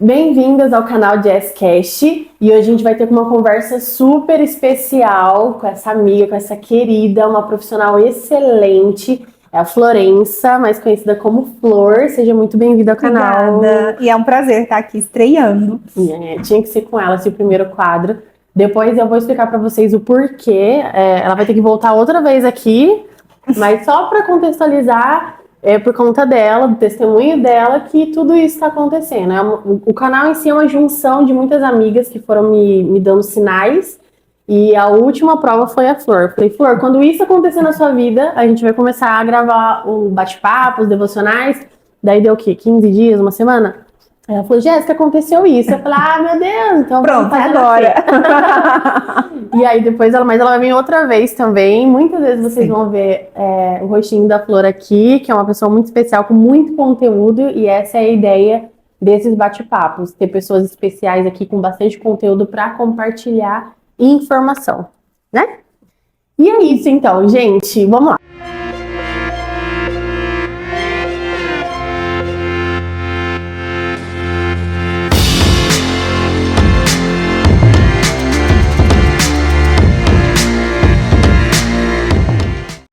Bem-vindas ao canal JazzCast e hoje a gente vai ter uma conversa super especial com essa amiga, com essa querida, uma profissional excelente, é a Florença, mais conhecida como Flor. Seja muito bem-vinda ao canal. Obrigada. E é um prazer estar aqui estreando. Tinha que ser com ela esse primeiro quadro. Depois eu vou explicar para vocês o porquê. Ela vai ter que voltar outra vez aqui, mas só para contextualizar. É por conta dela, do testemunho dela, que tudo isso está acontecendo. O canal em si é uma junção de muitas amigas que foram me dando sinais. E a última prova foi a Flor. Falei, Flor, quando isso acontecer na sua vida, a gente vai começar a gravar o bate-papo, os devocionais. Daí deu o quê? 15 dias, uma semana? Ela falou, Jéssica, aconteceu isso. Eu falei, meu Deus, então pronto, vamos fazer agora. E aí depois mas ela vai vir outra vez também. Muitas vezes vocês vão ver o rostinho da Flor aqui, que é uma pessoa muito especial, com muito conteúdo, e essa é a ideia desses bate-papos, ter pessoas especiais aqui com bastante conteúdo para compartilhar informação, né? E é isso então, gente, vamos lá.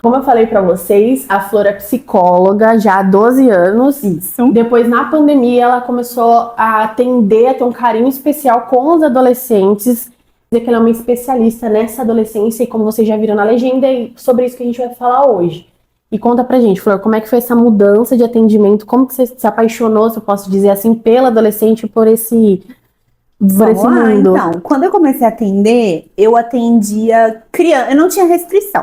Como eu falei pra vocês, a Flor é psicóloga já há 12 anos. Isso. Depois, na pandemia, ela começou a atender, a ter um carinho especial com os adolescentes. Dizer que ela é uma especialista nessa adolescência, e como vocês já viram na legenda, é sobre isso que a gente vai falar hoje. E conta pra gente, Flor, como é que foi essa mudança de atendimento? Como que você se apaixonou, se eu posso dizer assim, pela adolescente, por esse mundo? Então, quando eu comecei a atender, eu atendia criança, eu não tinha restrição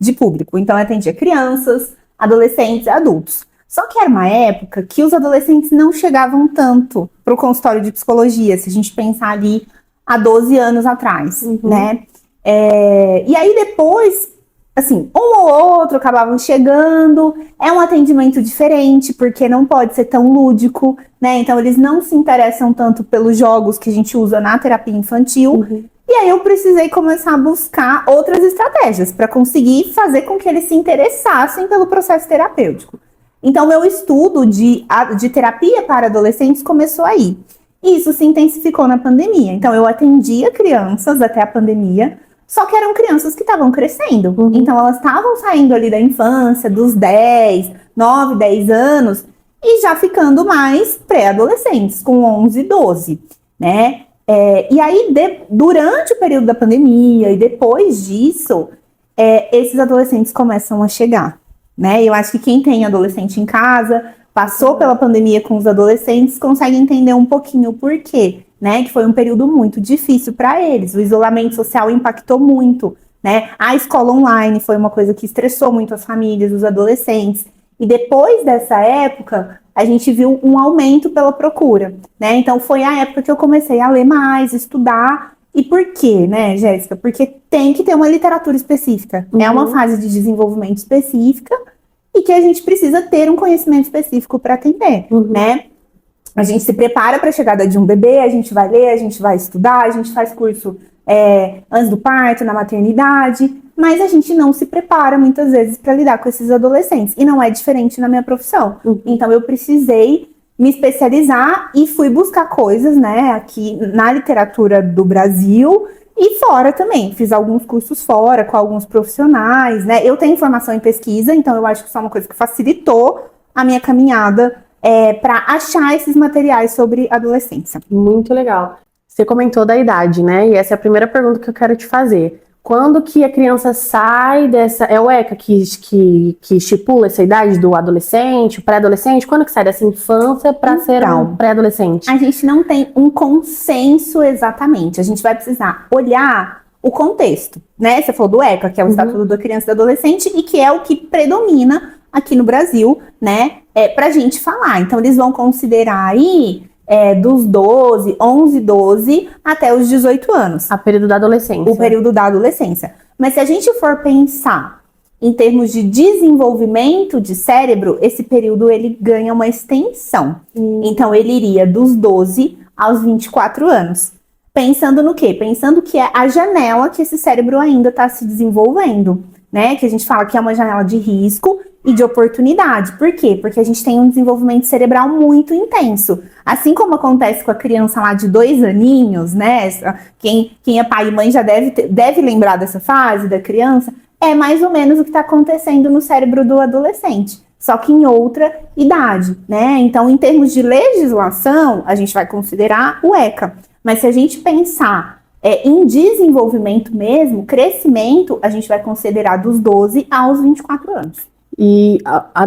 de público, então eu atendia crianças, adolescentes e adultos. Só que era uma época que os adolescentes não chegavam tanto para o consultório de psicologia, se a gente pensar ali há 12 anos atrás, né? E aí depois, assim, um ou outro acabavam chegando, é um atendimento diferente, porque não pode ser tão lúdico, né? Então eles não se interessam tanto pelos jogos que a gente usa na terapia infantil. E aí eu precisei começar a buscar outras estratégias para conseguir fazer com que eles se interessassem pelo processo terapêutico. Então, meu estudo de terapia para adolescentes começou aí. E isso se intensificou na pandemia. Então, eu atendia crianças até a pandemia, só que eram crianças que estavam crescendo. Então, elas estavam saindo ali da infância, dos 9, 10 anos, e já ficando mais pré-adolescentes, com 11, 12, né? E aí, durante o período da pandemia e depois disso, esses adolescentes começam a chegar, né? Eu acho que quem tem adolescente em casa, passou pela pandemia com os adolescentes, consegue entender um pouquinho o porquê, né? Que foi um período muito difícil para eles. O isolamento social impactou muito, né? A escola online foi uma coisa que estressou muito as famílias, os adolescentes. E depois dessa época, a gente viu um aumento pela procura, né? Então foi a época que eu comecei a ler mais, estudar. E por quê, né, Jéssica? Porque tem que ter uma literatura específica. É uma fase de desenvolvimento específica e que a gente precisa ter um conhecimento específico para atender, né? A gente se prepara para a chegada de um bebê, a gente vai ler, a gente vai estudar, a gente faz curso antes do parto, na maternidade, mas a gente não se prepara muitas vezes para lidar com esses adolescentes. E não é diferente na minha profissão. Então eu precisei me especializar e fui buscar coisas, né, aqui na literatura do Brasil e fora também. Fiz alguns cursos fora com alguns profissionais, né? Eu tenho formação em pesquisa, então eu acho que isso é uma coisa que facilitou a minha caminhada para achar esses materiais sobre adolescência. Muito legal. Você comentou da idade, né? E essa é a primeira pergunta que eu quero te fazer. Quando que a criança sai dessa... É o ECA que estipula essa idade do adolescente, pré-adolescente? Quando que sai dessa infância para ser um pré-adolescente? A gente não tem um consenso exatamente. A gente vai precisar olhar o contexto, né? Você falou do ECA, que é o Estatuto da Criança e do Adolescente, e que é o que predomina aqui no Brasil, né? Pra gente falar. Então, eles vão considerar aí... dos 11, 12 até os 18 anos. O período da adolescência. O período da adolescência. Mas se a gente for pensar em termos de desenvolvimento de cérebro, esse período ele ganha uma extensão. Então ele iria dos 12 aos 24 anos. Pensando no quê? Pensando que é a janela que esse cérebro ainda está se desenvolvendo, né? Que a gente fala que é uma janela de risco e de oportunidade. Por quê? Porque a gente tem um desenvolvimento cerebral muito intenso. Assim como acontece com a criança lá de 2 aninhos, né? Quem é pai e mãe já deve lembrar dessa fase da criança. É mais ou menos o que está acontecendo no cérebro do adolescente, só que em outra idade, né? Então, em termos de legislação, a gente vai considerar o ECA. Mas se a gente pensar em desenvolvimento mesmo, crescimento, a gente vai considerar dos 12 aos 24 anos. E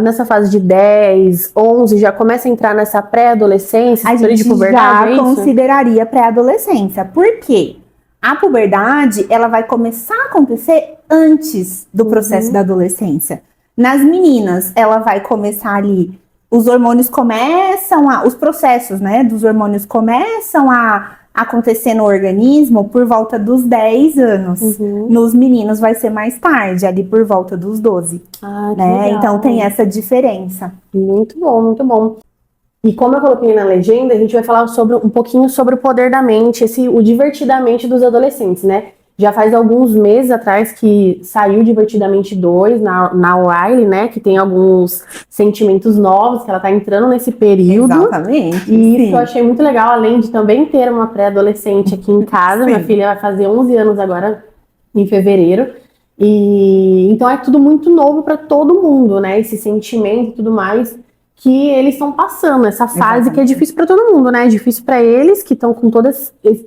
nessa fase de 10, 11, já começa a entrar nessa pré-adolescência, A gente de puberdade, já consideraria pré-adolescência. Por quê? A puberdade, ela vai começar a acontecer antes do processo da adolescência. Nas meninas, ela vai começar ali, os hormônios começam os processos, né, dos hormônios começam a acontecer no organismo por volta dos 10 anos. Nos meninos vai ser mais tarde, ali por volta dos 12. Né? Então tem essa diferença. Muito bom, muito bom. E como eu coloquei na legenda, a gente vai falar um pouquinho sobre o poder da mente, o Divertidamente dos adolescentes, né? Já faz alguns meses atrás que saiu Divertidamente 2 na Wiley, né? Que tem alguns sentimentos novos, que ela tá entrando nesse período. Exatamente. E isso eu achei muito legal, além de também ter uma pré-adolescente aqui em casa. Minha filha vai fazer 11 anos agora, em fevereiro. E então é tudo muito novo para todo mundo, né? Esse sentimento e tudo mais que eles estão passando, essa fase que é difícil para todo mundo, né? É difícil para eles, que estão com toda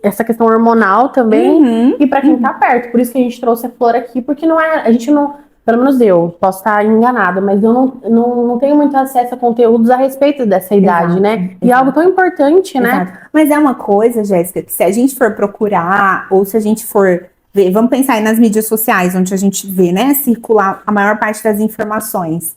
essa questão hormonal também, e para quem tá perto. Por isso que a gente trouxe a Flor aqui, porque a gente não, pelo menos eu, posso estar enganada, mas eu não tenho muito acesso a conteúdos a respeito dessa idade, né? E é algo tão importante, né? Mas é uma coisa, Jéssica, que se a gente for procurar, ou se a gente for ver, vamos pensar aí nas mídias sociais, onde a gente vê, né, circular a maior parte das informações.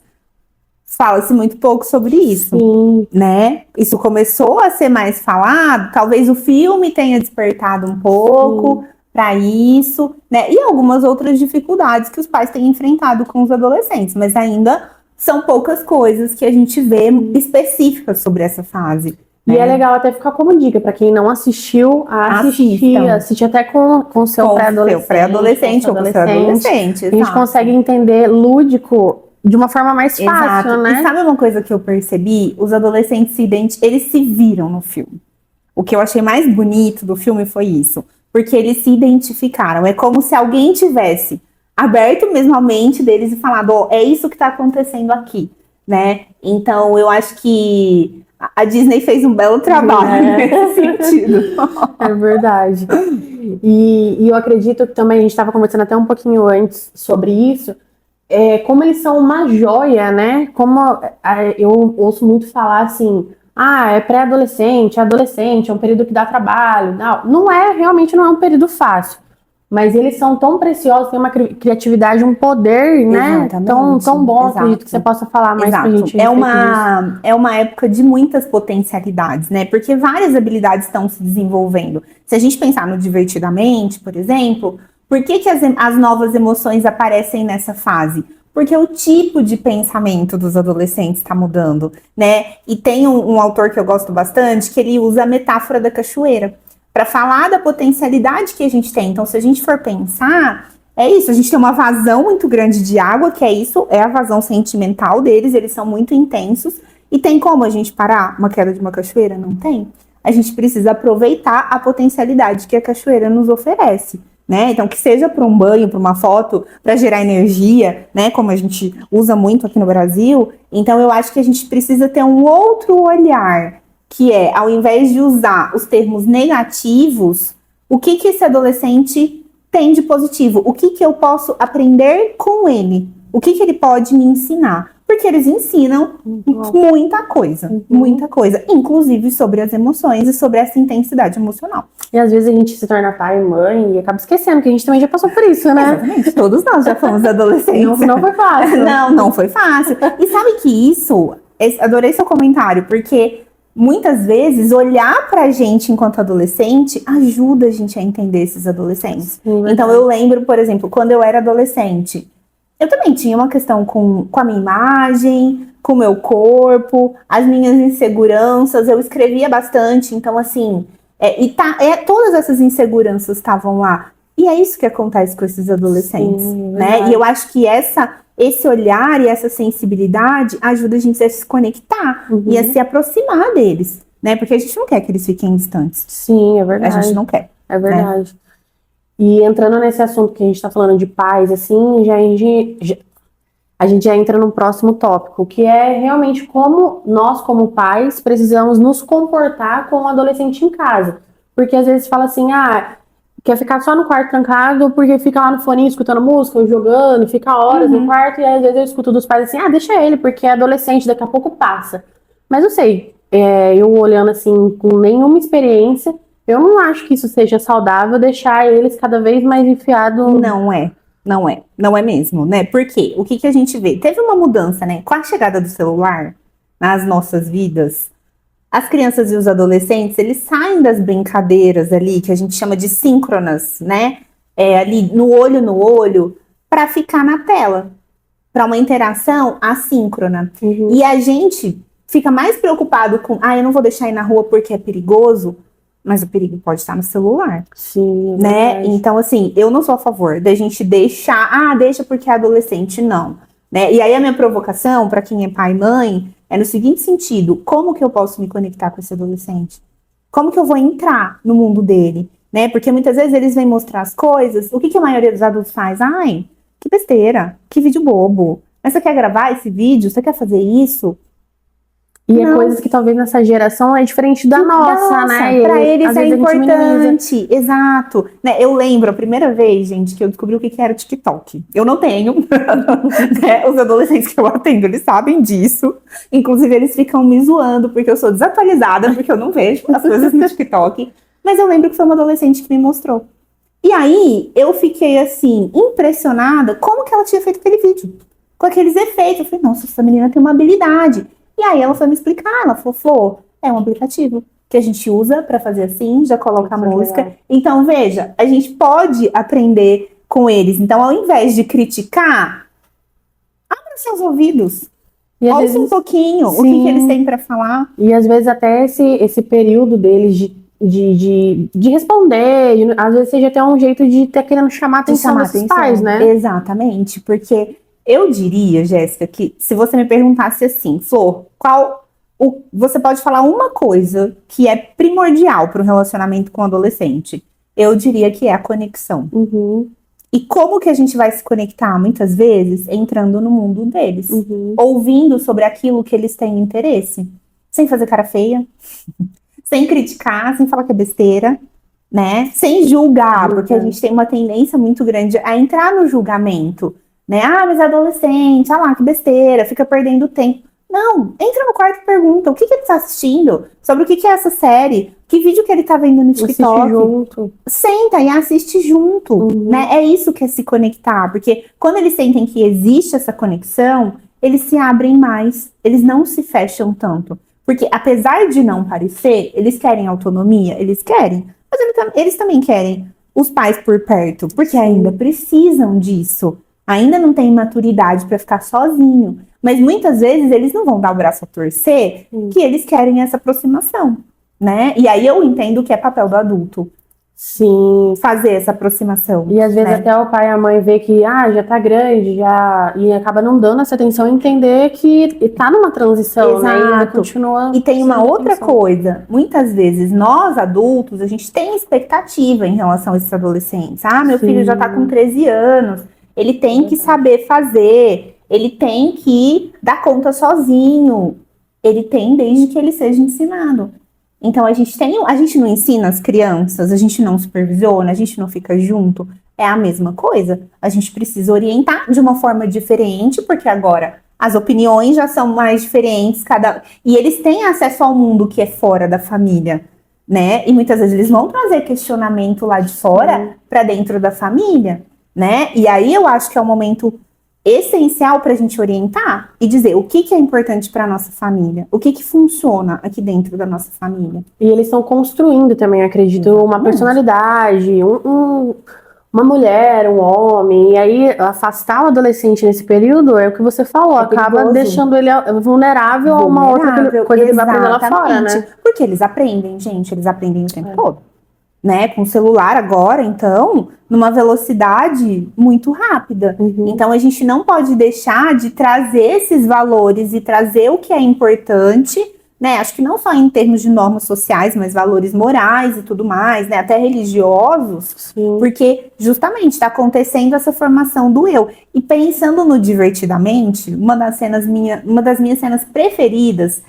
Fala-se muito pouco sobre isso, né? Isso começou a ser mais falado, talvez o filme tenha despertado um pouco para isso, né? E algumas outras dificuldades que os pais têm enfrentado com os adolescentes, mas ainda são poucas coisas que a gente vê específicas sobre essa fase. E é legal até ficar como dica para quem não assistiu, assistir até com o seu pré-adolescente ou com o seu adolescente. A gente consegue entender lúdico de uma forma mais fácil, né? E sabe uma coisa que eu percebi? Os adolescentes eles se viram no filme. O que eu achei mais bonito do filme foi isso. Porque eles se identificaram. É como se alguém tivesse aberto mesmo a mente deles e falado, é isso que está acontecendo aqui, né? Então, eu acho que a Disney fez um belo trabalho nesse sentido. É verdade. E eu acredito que também, a gente estava conversando até um pouquinho antes sobre isso, como eles são uma joia, né? Como eu ouço muito falar assim, é pré-adolescente, adolescente, é um período que dá trabalho. Realmente não é um período fácil. Mas eles são tão preciosos, têm uma criatividade, um poder, né? Tão bom, acredito que você possa falar mais pra gente. É uma época de muitas potencialidades, né? Porque várias habilidades estão se desenvolvendo. Se a gente pensar no Divertidamente, por exemplo, por que as novas emoções aparecem nessa fase? Porque o tipo de pensamento dos adolescentes está mudando, né? E tem um autor que eu gosto bastante, que ele usa a metáfora da cachoeira para falar da potencialidade que a gente tem. Então, se a gente for pensar, é isso, a gente tem uma vazão muito grande de água, que é a vazão sentimental deles, eles são muito intensos, e tem como a gente parar uma queda de uma cachoeira? Não tem. A gente precisa aproveitar a potencialidade que a cachoeira nos oferece, né? Então, que seja para um banho, para uma foto, para gerar energia, né? Como a gente usa muito aqui no Brasil. Então, eu acho que a gente precisa ter um outro olhar, que ao invés de usar os termos negativos, o que esse adolescente tem de positivo? O que eu posso aprender com ele? O que ele pode me ensinar? Porque eles ensinam muita coisa, inclusive sobre as emoções e sobre essa intensidade emocional. E às vezes a gente se torna pai e mãe e acaba esquecendo que a gente também já passou por isso, né? Exatamente, todos nós já fomos adolescentes. Não foi fácil. Não foi fácil. E sabe que adorei seu comentário, porque muitas vezes, olhar pra gente enquanto adolescente ajuda a gente a entender esses adolescentes. Então, eu lembro, por exemplo, quando eu era adolescente, eu também tinha uma questão com a minha imagem, com o meu corpo, as minhas inseguranças, eu escrevia bastante, então, assim, todas essas inseguranças estavam lá. E é isso que acontece com esses adolescentes, Sim, né? verdade. E eu acho que esse olhar e essa sensibilidade ajuda a gente a se conectar Uhum. e a se aproximar deles, né? Porque a gente não quer que eles fiquem distantes. Sim, é A verdade. gente não quer. É verdade. E entrando nesse assunto que a gente tá falando de pais, assim, a gente já entra no próximo tópico, que é realmente como nós, como pais, precisamos nos comportar com o adolescente em casa. Porque às vezes fala assim, quer ficar só no quarto trancado porque fica lá no foninho escutando música, ou jogando, fica horas no quarto, e às vezes eu escuto dos pais assim, deixa ele, porque é adolescente, daqui a pouco passa. Mas eu sei, eu olhando assim, com nenhuma experiência, eu não acho que isso seja saudável deixar eles cada vez mais enfiados. Não é mesmo, né? Porque o que a gente vê? Teve uma mudança, né? Com a chegada do celular nas nossas vidas, as crianças e os adolescentes, eles saem das brincadeiras ali, que a gente chama de síncronas, né? Ali no olho, para ficar na tela, para uma interação assíncrona. Uhum. E a gente fica mais preocupado com, eu não vou deixar ir na rua porque é perigoso, mas o perigo pode estar no celular. Sim, é Né? verdade. Então, assim, eu não sou a favor da gente deixar, deixa porque é adolescente, não. Né? E aí a minha provocação para quem é pai e mãe é no seguinte sentido: como que eu posso me conectar com esse adolescente? Como que eu vou entrar no mundo dele? Né? Porque muitas vezes eles vêm mostrar as coisas, o que a maioria dos adultos faz? Ai, que besteira, que vídeo bobo. Mas você quer gravar esse vídeo? Você quer fazer isso? E é Não. coisas que talvez nessa geração é diferente da nossa, né? Para eles às é vezes a gente minimiza. importante, exato. Né, eu lembro a primeira vez, gente, que eu descobri o que era o TikTok. Eu não tenho, né, os adolescentes que eu atendo, eles sabem disso. Inclusive, eles ficam me zoando porque eu sou desatualizada, porque eu não vejo as coisas no TikTok. Mas eu lembro que foi uma adolescente que me mostrou. E aí, eu fiquei, assim, impressionada como que ela tinha feito aquele vídeo. Com aqueles efeitos. Eu falei, nossa, essa menina tem uma habilidade. E aí ela foi me explicar, ela falou, Flor, é um aplicativo que a gente usa para fazer assim, já coloca a música. Legal. Então, veja, a gente pode aprender com eles. Então, ao invés de criticar, abra seus ouvidos. E às Ouça vezes, um pouquinho o sim. que eles têm para falar. E às vezes até esse período deles de responder, às vezes seja até um jeito de estar querendo chamar a atenção desses pais, né? Exatamente, porque eu diria, Jéssica, que se você me perguntasse assim, Flor, você pode falar uma coisa que é primordial para o relacionamento com o adolescente? Eu diria que é a conexão. Uhum. E como que a gente vai se conectar, muitas vezes, entrando no mundo deles, Uhum. ouvindo sobre aquilo que eles têm interesse, sem fazer cara feia, sem criticar, sem falar que é besteira, né? Sem julgar, porque a gente tem uma tendência muito grande a entrar no julgamento, né? Mas é adolescente, lá, que besteira, fica perdendo tempo. Não, entra no quarto e pergunta o que ele está assistindo, sobre o que é essa série, que vídeo que ele está vendo no TikTok. Assiste junto. Senta e assiste junto, né? É isso que é se conectar, porque quando eles sentem que existe essa conexão, eles se abrem mais, eles não se fecham tanto. Porque apesar de não parecer, eles querem autonomia, eles querem, mas eles também querem os pais por perto, porque ainda precisam disso. Ainda não tem maturidade para ficar sozinho. Mas muitas vezes eles não vão dar o braço a torcer, que eles querem essa aproximação, né? E aí eu entendo que é papel do adulto. Sim. Fazer essa aproximação. E às vezes né? até o pai e a mãe vê que já tá grande, e acaba não dando essa atenção e entender que tá numa transição, né? E ainda continua. E tem uma outra coisa, muitas vezes nós adultos, a gente tem expectativa em relação a esses adolescentes. Meu filho já tá com 13 anos, ele tem que saber fazer, ele tem que dar conta sozinho, ele tem desde que ele seja ensinado. Então a gente não ensina as crianças, a gente não supervisiona, a gente não fica junto, é a mesma coisa. A gente precisa orientar de uma forma diferente, porque agora as opiniões já são mais diferentes, e eles têm acesso ao mundo que é fora da família, né? E muitas vezes eles vão trazer questionamento lá de fora para dentro da família, né? E aí eu acho que é um momento essencial para a gente orientar e dizer o que é importante para a nossa família, o que funciona aqui dentro da nossa família. E eles estão construindo também, acredito, uma personalidade, uma mulher, um homem, e aí afastar o adolescente nesse período é o que você falou, acaba deixando ele vulnerável a uma outra coisa que ele vai aprender lá fora, né? Porque eles aprendem, gente, eles aprendem o tempo todo. né? Com o celular agora, então, numa velocidade muito rápida. Então, a gente não pode deixar de trazer esses valores e trazer o que é importante, né? Acho que não só em termos de normas sociais, mas valores morais e tudo mais, né? Até religiosos, porque justamente está acontecendo essa formação do eu. E pensando no Divertidamente, uma das minhas cenas preferidas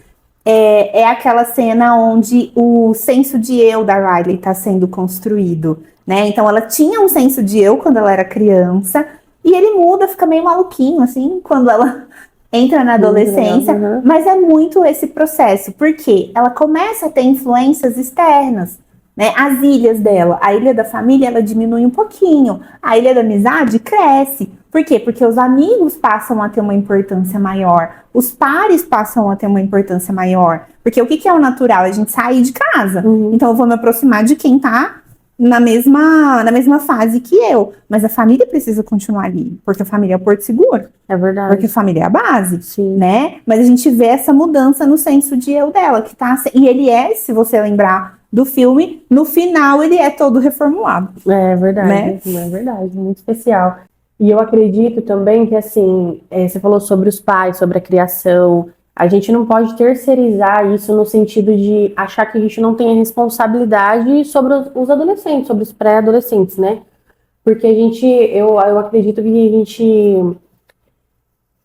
é aquela cena onde o senso de eu da Riley está sendo construído, né? Então ela tinha um senso de eu quando ela era criança e ele muda, fica meio maluquinho assim quando ela entra na adolescência, mas é muito esse processo, porque ela começa a ter influências externas, né? As ilhas dela, a ilha da família, ela diminui um pouquinho, a ilha da amizade cresce. Por quê? Porque os amigos passam a ter uma importância maior, os pares passam a ter uma importância maior, porque o que é o natural? A gente sair de casa, então eu vou me aproximar de quem tá na mesma fase que eu, mas a família precisa continuar ali, porque a família é o porto seguro. É verdade. Porque a família é a base, Sim. né? Mas a gente vê essa mudança no senso de eu dela, que tá... E ele se você lembrar do filme, no final ele é todo reformulado. É verdade, né? É verdade, muito especial. E eu acredito também que, assim, você falou sobre os pais, sobre a criação, a gente não pode terceirizar isso no sentido de achar que a gente não tem a responsabilidade sobre os adolescentes, sobre os pré-adolescentes, né? Porque eu acredito que a gente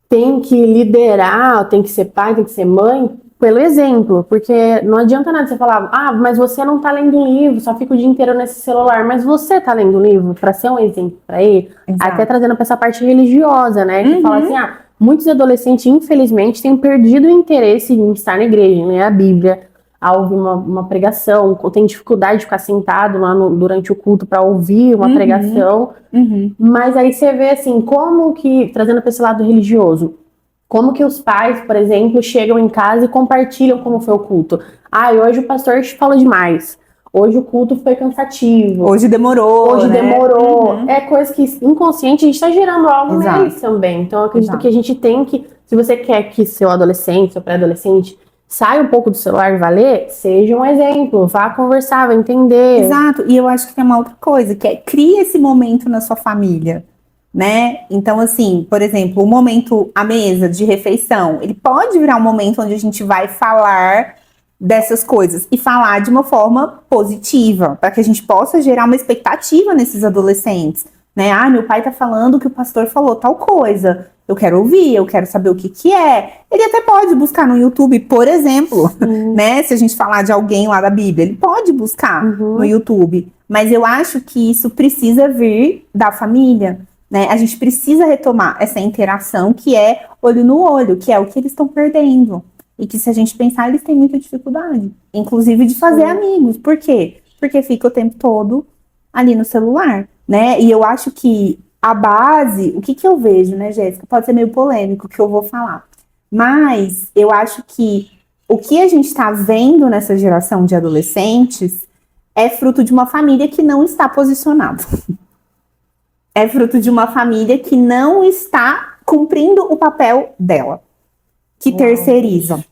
tem que liderar, tem que ser pai, tem que ser mãe, pelo exemplo, porque não adianta nada você falar, mas você não tá lendo um livro, só fica o dia inteiro nesse celular, mas você tá lendo um livro para ser um exemplo para ele. Exato. Até trazendo para essa parte religiosa, né, que fala assim, muitos adolescentes, infelizmente, têm perdido o interesse em estar na igreja, em ler a Bíblia, a ouvir uma pregação, ou tem dificuldade de ficar sentado lá durante o culto para ouvir uma pregação, mas aí você vê assim, como que, trazendo para esse lado religioso, como que os pais, por exemplo, chegam em casa e compartilham como foi o culto. Hoje o pastor te falou demais. Hoje o culto foi cansativo. Hoje demorou. É coisa que inconsciente a gente está gerando algo neles também. Então eu acredito que a gente tem que, se você quer que seu adolescente, seu pré-adolescente, saia um pouco do celular e vá ler, seja um exemplo, vá conversar, vá entender. Exato. E eu acho que tem uma outra coisa, que é cria esse momento na sua família. Né? Então, assim, por exemplo, o momento à mesa de refeição, ele pode virar um momento onde a gente vai falar dessas coisas e falar de uma forma positiva, para que a gente possa gerar uma expectativa nesses adolescentes, né? Meu pai tá falando que o pastor falou tal coisa, eu quero ouvir, eu quero saber o que é. Ele até pode buscar no YouTube, por exemplo, né? Se a gente falar de alguém lá da Bíblia, ele pode buscar no YouTube, mas eu acho que isso precisa vir da família. Né? A gente precisa retomar essa interação que é olho no olho, que é o que eles estão perdendo. E que se a gente pensar, eles têm muita dificuldade. Inclusive de fazer amigos. Por quê? Porque fica o tempo todo ali no celular, né? E eu acho que a base, o que eu vejo, né, Jéssica? Pode ser meio polêmico o que eu vou falar. Mas eu acho que o que a gente está vendo nessa geração de adolescentes é fruto de uma família que não está posicionada. É fruto de uma família que não está cumprindo o papel dela, que terceiriza.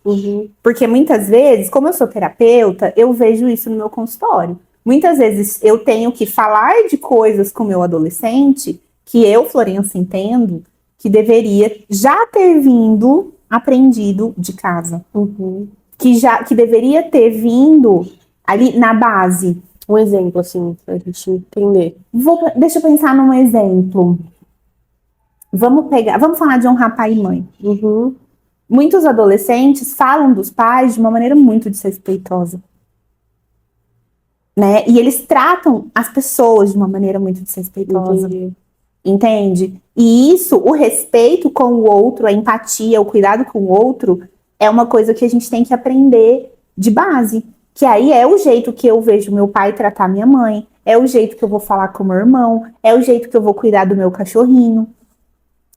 Porque muitas vezes, como eu sou terapeuta, eu vejo isso no meu consultório. Muitas vezes eu tenho que falar de coisas com o meu adolescente que eu, Florença, entendo que deveria já ter vindo aprendido de casa. Que deveria ter vindo ali na base. Um exemplo, assim, pra gente entender. Deixa eu pensar num exemplo. Vamos falar de honrar pai e mãe. Muitos adolescentes falam dos pais de uma maneira muito desrespeitosa. Né? E eles tratam as pessoas de uma maneira muito desrespeitosa. Entende? E isso, o respeito com o outro, a empatia, o cuidado com o outro, é uma coisa que a gente tem que aprender de base. Que aí é o jeito que eu vejo meu pai tratar minha mãe, é o jeito que eu vou falar com meu irmão, é o jeito que eu vou cuidar do meu cachorrinho.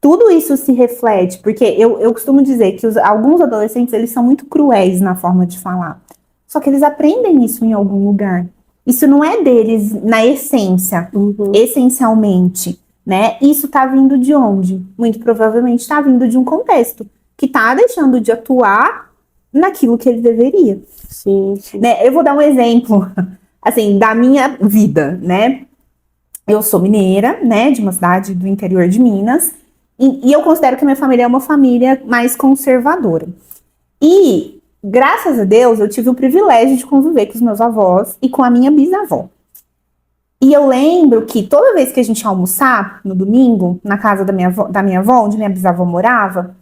Tudo isso se reflete, porque eu costumo dizer que alguns adolescentes, eles são muito cruéis na forma de falar. Só que eles aprendem isso em algum lugar. Isso não é deles na essência, essencialmente, né? Isso tá vindo de onde? Muito provavelmente tá vindo de um contexto que tá deixando de atuar naquilo que ele deveria. Sim. Né? Eu vou dar um exemplo. assim, da minha vida, né? Eu sou mineira, né, de uma cidade do interior de Minas, e eu considero que a minha família é uma família mais conservadora. E, graças a Deus, eu tive o privilégio de conviver com os meus avós e com a minha bisavó. E eu lembro que toda vez que a gente ia almoçar, no domingo, na casa da minha avó, onde minha bisavó morava,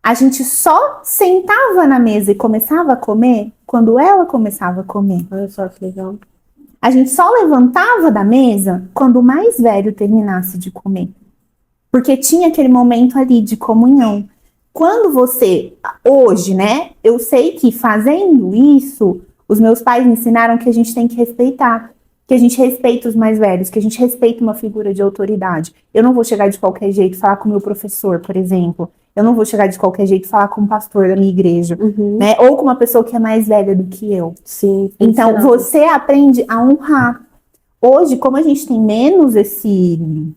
a gente só sentava na mesa e começava a comer quando ela começava a comer. Olha só que legal. A gente só levantava da mesa quando o mais velho terminasse de comer. Porque tinha aquele momento ali de comunhão. Quando você, hoje, né, eu sei que fazendo isso, os meus pais me ensinaram que a gente tem que respeitar. Que a gente respeita os mais velhos, que a gente respeita uma figura de autoridade. Eu não vou chegar de qualquer jeito e falar com o meu professor, por exemplo. Eu não vou chegar de qualquer jeito e falar com o pastor da minha igreja, né? Ou com uma pessoa que é mais velha do que eu. Sim. Então, você aprende a honrar. Hoje, como a gente tem menos esse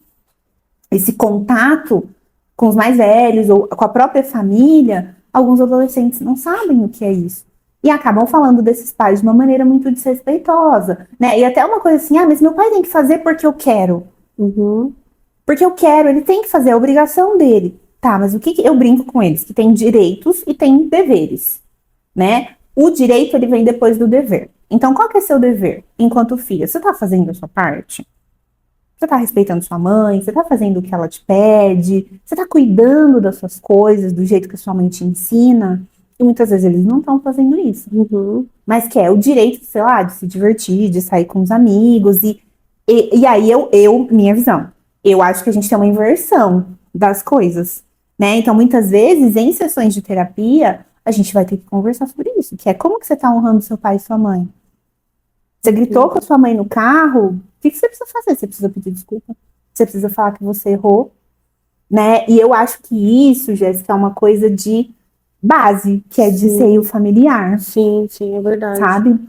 contato com os mais velhos ou com a própria família, alguns adolescentes não sabem o que é isso. E acabam falando desses pais de uma maneira muito desrespeitosa, né? E até uma coisa assim, mas meu pai tem que fazer porque eu quero. Porque eu quero, ele tem que fazer, é a obrigação dele. Tá, mas o que eu brinco com eles? Que tem direitos e tem deveres, né? O direito, ele vem depois do dever. Então, qual que é seu dever enquanto filha? Você tá fazendo a sua parte? Você tá respeitando sua mãe? Você tá fazendo o que ela te pede? Você tá cuidando das suas coisas do jeito que a sua mãe te ensina? E muitas vezes eles não estão fazendo isso. Mas que é o direito, sei lá, de se divertir, de sair com os amigos. E aí, minha visão. Eu acho que a gente tem uma inversão das coisas, né? Então, muitas vezes, em sessões de terapia, a gente vai ter que conversar sobre isso, que é como que você tá honrando seu pai e sua mãe? Você gritou com a sua mãe no carro, o que você precisa fazer? Você precisa pedir desculpa? Você precisa falar que você errou? Né? E eu acho que isso, Jéssica, é uma coisa de base, que é de seio familiar. Sim, é verdade. Sabe?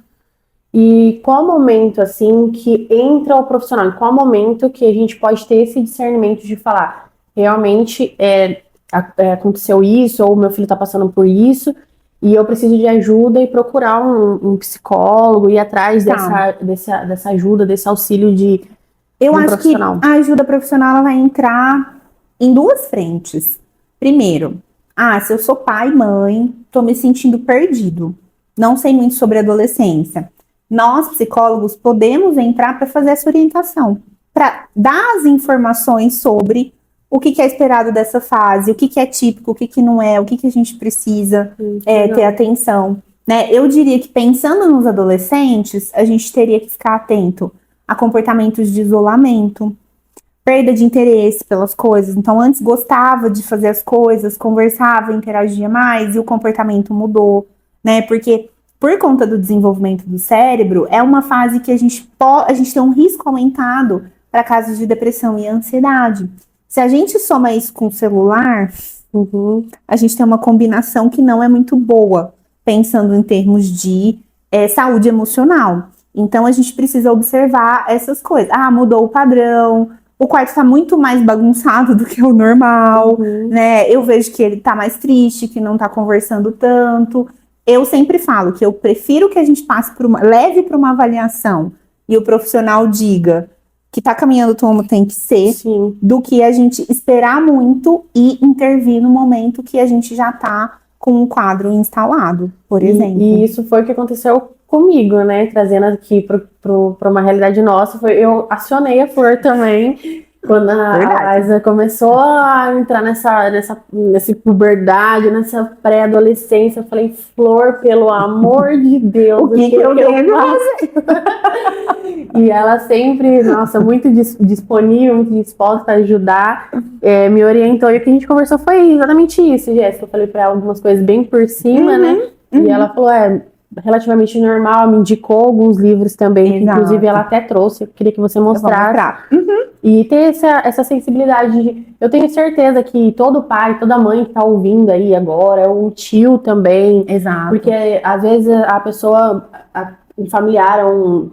E qual momento, assim, que entra o profissional? Qual momento que a gente pode ter esse discernimento de falar, realmente aconteceu isso, ou meu filho tá passando por isso, e eu preciso de ajuda e procurar um psicólogo, ir atrás dessa ajuda, desse auxílio Eu acho que profissional. a ajuda profissional ela vai entrar em duas frentes. Primeiro, se eu sou pai e mãe, tô me sentindo perdido, não sei muito sobre adolescência. Nós, psicólogos, podemos entrar para fazer essa orientação, para dar as informações sobre o que é esperado dessa fase, o que é típico, o que não é, o que a gente precisa ter atenção. Né? Eu diria que pensando nos adolescentes, a gente teria que ficar atento a comportamentos de isolamento, perda de interesse pelas coisas. Então, antes gostava de fazer as coisas, conversava, interagia mais, e o comportamento mudou, né? Porque por conta do desenvolvimento do cérebro, é uma fase que a gente tem um risco aumentado para casos de depressão e ansiedade. Se a gente soma isso com o celular, a gente tem uma combinação que não é muito boa, pensando em termos de saúde emocional. Então, a gente precisa observar essas coisas. Mudou o padrão, o quarto está muito mais bagunçado do que o normal, né? Eu vejo que ele está mais triste, que não está conversando tanto. Eu sempre falo que eu prefiro que a gente leve para uma avaliação e o profissional diga que tá caminhando como tem que ser, do que a gente esperar muito e intervir no momento que a gente já tá com um quadro instalado, por exemplo. E isso foi o que aconteceu comigo, né? Trazendo aqui para uma realidade nossa, eu acionei a Flor também. Quando a Liza começou a entrar nessa puberdade, nessa pré-adolescência, eu falei, Flor, pelo amor de Deus, o que eu devo fazer? E ela sempre, nossa, muito disponível, muito disposta a ajudar, me orientou. E o que a gente conversou foi exatamente isso, Jéssica. Eu falei pra ela algumas coisas bem por cima, né? E ela falou, relativamente normal, me indicou alguns livros também, que inclusive ela até trouxe, eu queria que você mostrasse. E ter essa sensibilidade. Eu tenho certeza que todo pai, toda mãe que tá ouvindo aí agora, um tio também. Exato. Porque às vezes a pessoa, um familiar, um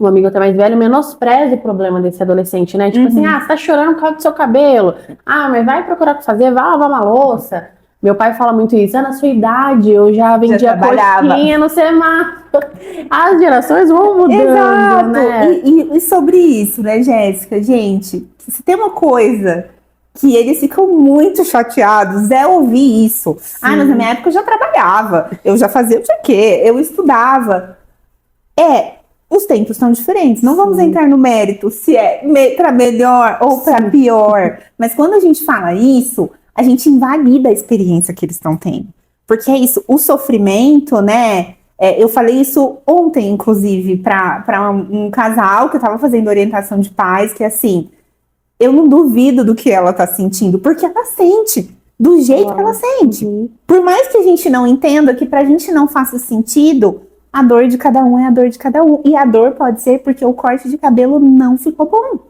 amigo até mais velho, menospreza o problema desse adolescente, né? Tipo assim, você tá chorando por causa do seu cabelo. Mas vai procurar o que fazer, vai lavar uma louça. Meu pai fala muito isso. Na sua idade, eu já vendia coxinha no semáforo. As gerações vão mudando, Exato. né? E sobre isso, né, Jéssica? Gente, se tem uma coisa que eles ficam muito chateados é ouvir isso. Mas na minha época eu já trabalhava, eu já fazia o quê? Eu estudava. Os tempos são diferentes. Não vamos entrar no mérito se é para melhor ou para pior. Mas quando a gente fala isso, a gente invalida a experiência que eles estão tendo. Porque é isso, o sofrimento, né? Eu falei isso ontem, inclusive, para um casal que eu estava fazendo orientação de pais, que assim, eu não duvido do que ela tá sentindo, porque ela sente, do jeito que ela sente. Por mais que a gente não entenda, que pra gente não faça sentido, a dor de cada um é a dor de cada um. E a dor pode ser porque o corte de cabelo não ficou bom.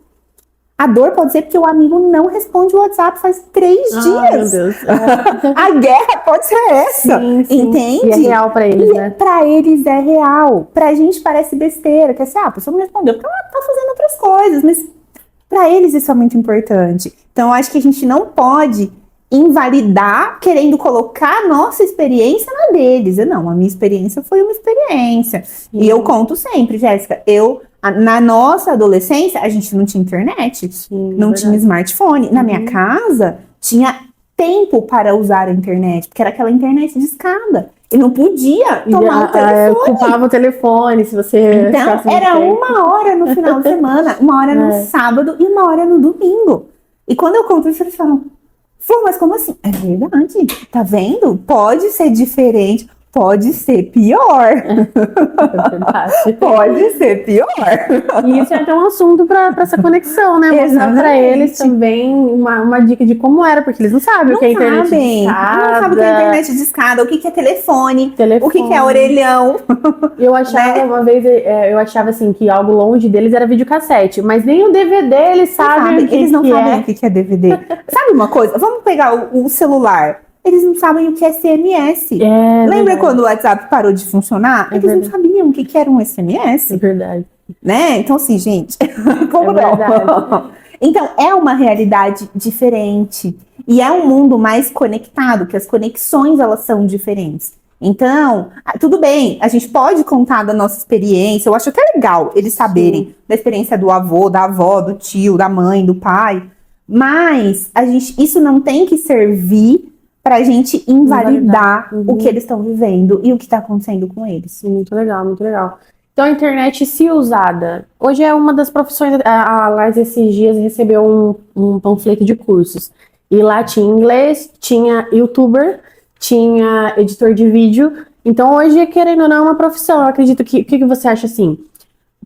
A dor pode ser porque o amigo não responde o WhatsApp faz 3 dias. Meu Deus. A guerra pode ser essa, entende? E é real pra eles, né? Pra eles é real. Pra gente parece besteira, que assim, a pessoa não respondeu porque ela tá fazendo outras coisas, mas pra eles isso é muito importante. Então eu acho que a gente não pode invalidar querendo colocar a nossa experiência na deles. Não, a minha experiência foi uma experiência. E eu conto sempre, Jéssica, na nossa adolescência, a gente não tinha internet, não tinha smartphone. Na minha casa, tinha tempo para usar a internet, porque era aquela internet de escada. E não podia tomar o telefone. Ocupava o telefone, se você... Então, era 1 hora no final de semana, 1 hora no sábado e 1 hora no domingo. E quando eu conto isso, eles falam, mas como assim? É verdade, tá vendo? Pode ser diferente. Pode ser pior. Pode ser pior. E isso é até um assunto para essa conexão, né? Mostrar para eles também uma dica de como era, porque eles não sabem o que é internet de escada. Não sabem o que é internet de escada, o que é telefone. O que é orelhão. Eu achava, uma vez, eu achava assim, que algo longe deles era videocassete, mas nem o DVD eles sabem o que eles não sabem o que é DVD. Sabe uma coisa? Vamos pegar o celular. Eles não sabem o que é SMS. Lembra quando o WhatsApp parou de funcionar? Eles não sabiam o que era um SMS. É verdade. Né? Então, assim, gente, como não? Então, é uma realidade diferente. E é um mundo mais conectado, que as conexões, elas são diferentes. Então, tudo bem, a gente pode contar da nossa experiência. Eu acho até legal eles saberem da experiência do avô, da avó, do tio, da mãe, do pai. Mas isso não tem que servir pra gente invalidar o que eles estão vivendo e o que está acontecendo com eles. Muito legal, muito legal. Então, a internet, se usada, hoje é uma das profissões. A Lais, esses dias, recebeu um panfleto de cursos. E lá tinha inglês, tinha youtuber, tinha editor de vídeo. Então, hoje, querendo ou não, é uma profissão. Eu acredito que... O que você acha, assim?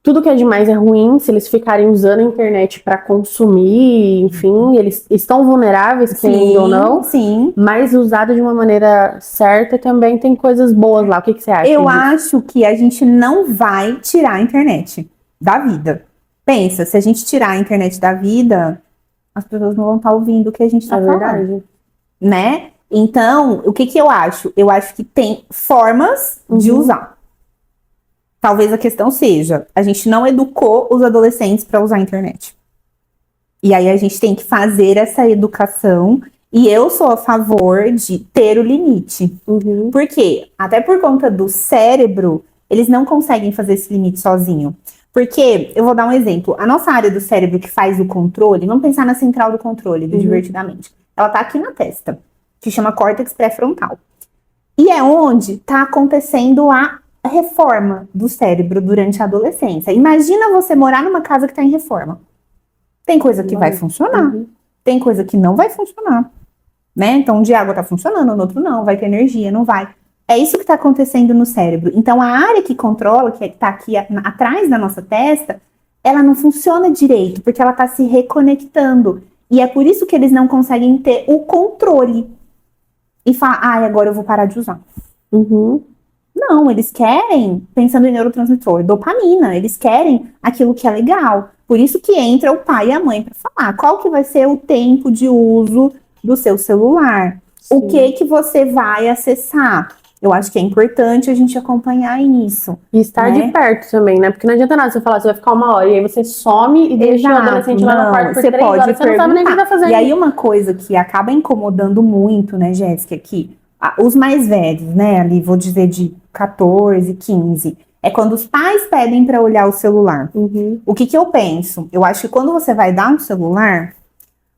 Tudo que é demais é ruim, se eles ficarem usando a internet para consumir, enfim, eles estão vulneráveis, querendo ou não. Sim. Mas usado de uma maneira certa também tem coisas boas lá. O que você acha? Eu acho que a gente não vai tirar a internet da vida. Pensa, se a gente tirar a internet da vida, as pessoas não vão estar ouvindo o que a gente está falando. Verdade. Né? Então, o que eu acho? Eu acho que tem formas de usar. Talvez a questão seja, a gente não educou os adolescentes para usar a internet. E aí a gente tem que fazer essa educação. E eu sou a favor de ter o limite. Por quê? Até por conta do cérebro, eles não conseguem fazer esse limite sozinho. Porque, eu vou dar um exemplo. A nossa área do cérebro que faz o controle, vamos pensar na central do controle, do Divertidamente. Ela tá aqui na testa, que chama córtex pré-frontal. E é onde tá acontecendo a reforma do cérebro durante a adolescência. Imagina você morar numa casa que está em reforma. Tem coisa que vai funcionar, tem coisa que não vai funcionar, né? Então, um de água tá funcionando, no outro não, vai ter energia, não vai. É isso que está acontecendo no cérebro. Então, a área que controla, que está aqui atrás da nossa testa, ela não funciona direito, porque ela está se reconectando. E é por isso que eles não conseguem ter o controle. E falar, agora eu vou parar de usar. Não, eles querem, pensando em neurotransmissor, dopamina, eles querem aquilo que é legal. Por isso que entra o pai e a mãe para falar qual que vai ser o tempo de uso do seu celular. O que você vai acessar. Eu acho que é importante a gente acompanhar isso. E estar né? de perto também, né? Porque não adianta nada você falar, você vai ficar 1 hora e aí você some e deixa o Exato, adolescente lá no quarto por você 3 pode horas, você não sabe nem o que tá perguntar. fazendo. E aí uma coisa que acaba incomodando muito, né, Jéssica, que os mais velhos, né, ali vou dizer de 14, 15, é quando os pais pedem para olhar o celular. Uhum. O que que eu penso? Eu acho que quando você vai dar um celular,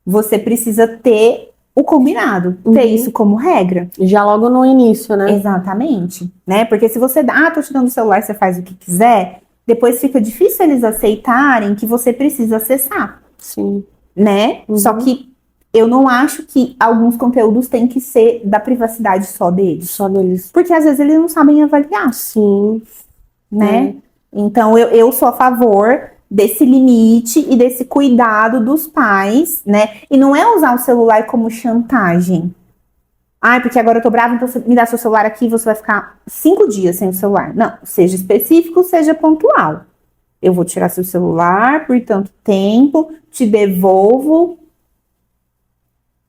você precisa ter o combinado, ter isso como regra. Já logo no início, né? Exatamente, né? Porque se você dá, tô te dando o celular, você faz o que quiser, depois fica difícil eles aceitarem que você precisa acessar, Sim. né? Só que eu não acho que alguns conteúdos têm que ser da privacidade só deles. Só deles. Porque às vezes eles não sabem avaliar, Sim. né? Então eu sou a favor desse limite e desse cuidado dos pais, né? E não é usar o celular como chantagem. Ai, porque agora eu tô brava, então você me dá seu celular aqui e você vai ficar 5 dias sem o celular. Não, seja específico, seja pontual. Eu vou tirar seu celular por tanto tempo, te devolvo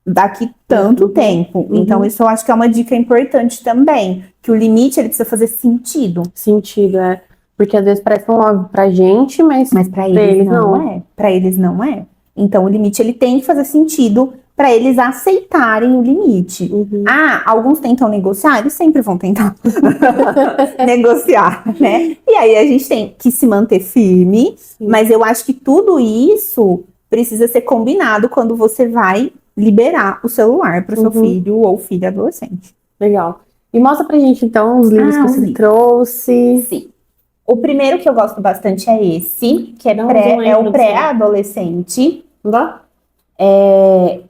daqui tanto tempo. Então, isso eu acho que é uma dica importante também, que o limite ele precisa fazer sentido. Sentido, é. Porque às vezes parece um óbvio pra gente, mas para eles não é. Para eles não é. Então, o limite ele tem que fazer sentido para eles aceitarem o limite. Ah, alguns tentam negociar, eles sempre vão tentar negociar, né? E aí a gente tem que se manter firme, mas eu acho que tudo isso precisa ser combinado quando você vai liberar o celular para o seu filho ou filha adolescente. Legal. E mostra pra gente, então, os livros que você trouxe. Sim. O primeiro que eu gosto bastante é esse, que é o pré-adolescente.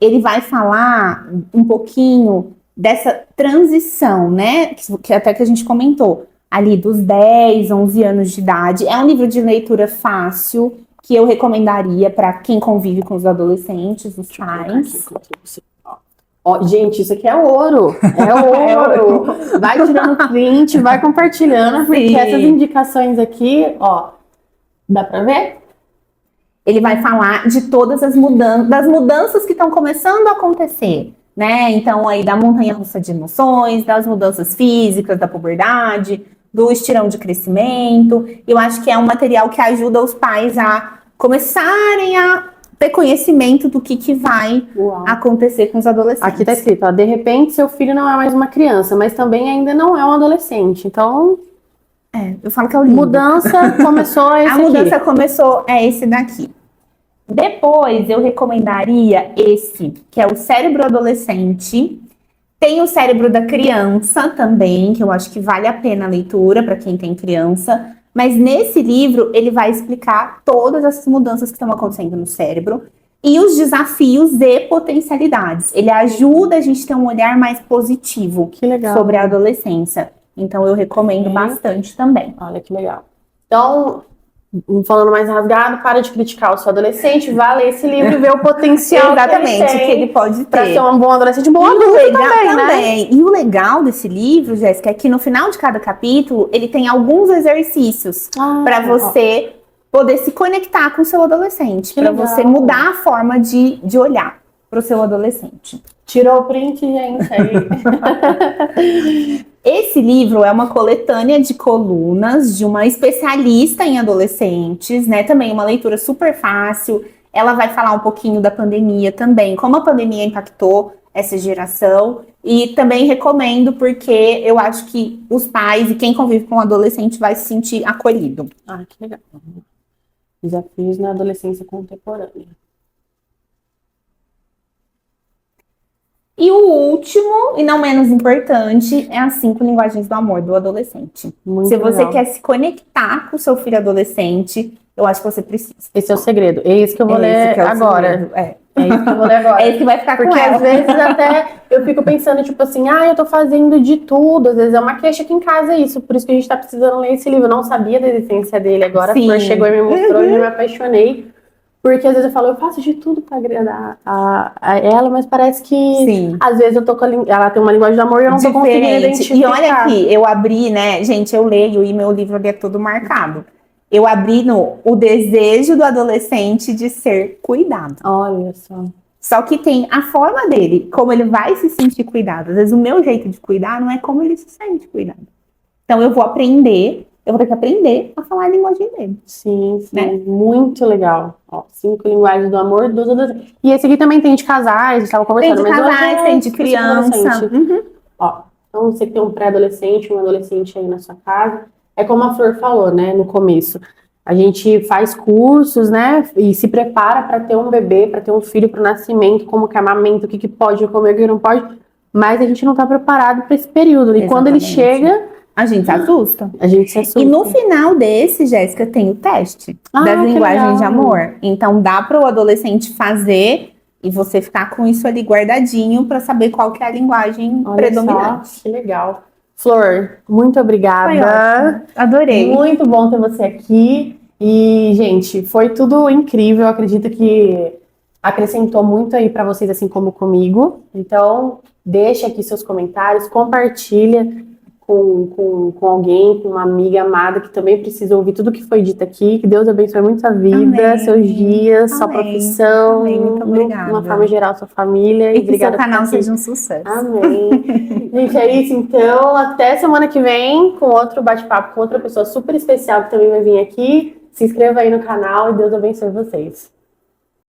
Ele vai falar um pouquinho dessa transição, né? Que até que a gente comentou, ali dos 10, 11 anos de idade. É um livro de leitura fácil, que eu recomendaria para quem convive com os adolescentes, os pais. Ó, gente, isso aqui é ouro. É ouro. Vai tirando print, vai compartilhando, porque essas indicações aqui, ó, dá pra ver? Ele vai falar de todas as mudanças, das mudanças que estão começando a acontecer, né? Então, aí da montanha-russa de emoções, das mudanças físicas, da puberdade, do estirão de crescimento. Eu acho que é um material que ajuda os pais a começarem a ter conhecimento do que vai acontecer com os adolescentes. Aqui tá escrito, ó, de repente seu filho não é mais uma criança, mas também ainda não é um adolescente. Então, eu falo que é o livro. Mudança começou esse A mudança começou esse daqui. Depois eu recomendaria esse, que é o Cérebro Adolescente. Tem o Cérebro da Criança também, que eu acho que vale a pena a leitura para quem tem criança. Mas nesse livro ele vai explicar todas essas mudanças que estão acontecendo no cérebro e os desafios e potencialidades. Ele ajuda a gente a ter um olhar mais positivo sobre a adolescência. Então eu recomendo bastante também. Olha que legal. Então, falando mais rasgado, para de criticar o seu adolescente, vá ler esse livro e ver o potencial Exatamente, que ele pode ter. Para ser um bom adolescente, um bom adulto também, né? E o legal desse livro, Jéssica, é que no final de cada capítulo, ele tem alguns exercícios para você poder se conectar com o seu adolescente, para você mudar a forma de olhar para o seu adolescente. Tirou o print, gente, aí. Esse livro é uma coletânea de colunas de uma especialista em adolescentes, né? Também uma leitura super fácil. Ela vai falar um pouquinho da pandemia também, como a pandemia impactou essa geração. E também recomendo porque eu acho que os pais e quem convive com o adolescente vai se sentir acolhido. Ah, que legal. Desafios na adolescência contemporânea. E o último, e não menos importante, é as 5 linguagens do amor do adolescente. Se você quer se conectar com o seu filho adolescente, eu acho que você precisa. Esse é o segredo. É isso que eu vou ler agora. É isso que eu vou ler agora. É isso que vai ficar porque às vezes até eu fico pensando, tipo assim, eu tô fazendo de tudo. Às vezes é uma queixa aqui em casa isso. Por isso que a gente tá precisando ler esse livro. Eu não sabia da existência dele. Agora a Flor chegou e me mostrou e eu me apaixonei. Porque às vezes eu falo, eu faço de tudo pra agradar a ela, mas parece que às vezes eu tô com ela tem uma linguagem de amor e eu não tô conseguindo identificar. E olha aqui, eu abri, né, gente, eu leio e meu livro ali é todo marcado. Eu abri no o desejo do adolescente de ser cuidado. Olha só. Só que tem a forma dele, como ele vai se sentir cuidado. Às vezes o meu jeito de cuidar não é como ele se sente cuidado. Então eu vou ter que aprender a falar a linguagem dele. Sim, Né? muito legal. Ó, 5 linguagens do amor dos adolescentes. E esse aqui também tem de casais, a gente tava Tem conversando. de mas hoje casais, é tem de exclusivo criança. adolescente. Uhum. Ó, então você que tem um pré-adolescente, um adolescente aí na sua casa, é como a Flor falou, né, no começo. A gente faz cursos, né, e se prepara para ter um bebê, para ter um filho para o nascimento, como que amamenta, o que que pode comer, o que não pode, mas a gente não está preparado para esse período. E quando ele Exatamente. chega, A gente se assusta. a gente se assusta. E no final desse, Jéssica, tem o teste Ah, das que linguagens de legal. amor. Então dá para o adolescente fazer e você ficar com isso ali guardadinho para saber qual que é a linguagem Olha predominante. só, que legal. Flor, muito obrigada. Foi ótimo. Adorei. Muito bom ter você aqui. E, gente, foi tudo incrível. Eu acredito que acrescentou muito aí para vocês, assim como comigo. Então, deixa aqui seus comentários, compartilha com alguém, com uma amiga amada que também precisa ouvir tudo que foi dito aqui. Que Deus abençoe muito sua vida, Amém. seus dias, sua Amém. profissão, Amém. Muito de obrigada. uma forma geral, sua família. E que seu obrigada por canal estar aqui. seja um sucesso. Amém. Gente, é isso então. Até semana que vem com outro bate-papo com outra pessoa super especial que também vai vir aqui. Se inscreva aí no canal e Deus abençoe vocês.